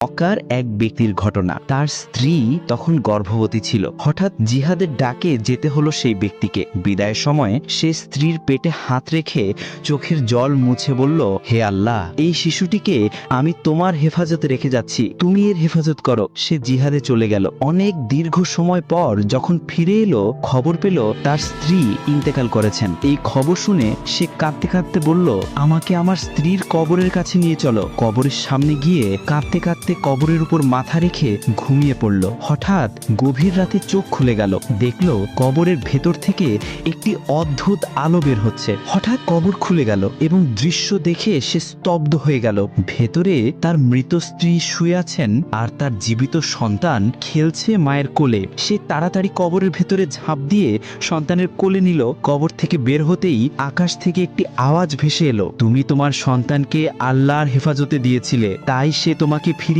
মক্কার এক ব্যক্তির ঘটনা। তার স্ত্রী তখন গর্ভবতী ছিল। হঠাৎ জিহাদের ডাকে যেতে হলো সেই ব্যক্তিকে। বিদায়ের সময় সে স্ত্রীর পেটে হাত রেখে চোখের জল মুছে বলল, হে আল্লাহ, এই শিশুটিকে আমি তোমার হেফাজতে রেখে যাচ্ছি, তুমি এর হেফাজত করো। সে জিহাদে চলে গেল। অনেক দীর্ঘ সময় পর যখন ফিরে এলো, খবর পেল তার স্ত্রী ইন্তেকাল করেছেন। এই খবর শুনে সে কাঁদতে কাঁদতে বলল, আমাকে আমার স্ত্রীর কবরের কাছে নিয়ে চলো। কবরের সামনে গিয়ে কাঁদতে কাঁদতে কবরের উপর মাথা রেখে ঘুমিয়ে পড়ল। হঠাৎ গভীর রাতে চোখ খুলে গেল, দেখলো কবরের ভেতর থেকে একটি অদ্ভুত আলো বের হচ্ছে। হঠাৎ কবর খুলে গেল এবং দৃশ্য দেখে সে স্তব্ধ হয়ে গেল। ভেতরে তার মৃত স্ত্রী শুয়ে আছেন আর তার জীবিত সন্তান খেলছে মায়ের কোলে। সে তাড়াতাড়ি কবরের ভেতরে ঝাঁপ দিয়ে সন্তানের কোলে নিল। কবর থেকে বের হতেই আকাশ থেকে একটি আওয়াজ ভেসে এলো, তুমি তোমার সন্তানকে আল্লাহর হেফাজতে দিয়েছিলে, তাই সে তোমাকে ফিরিয়ে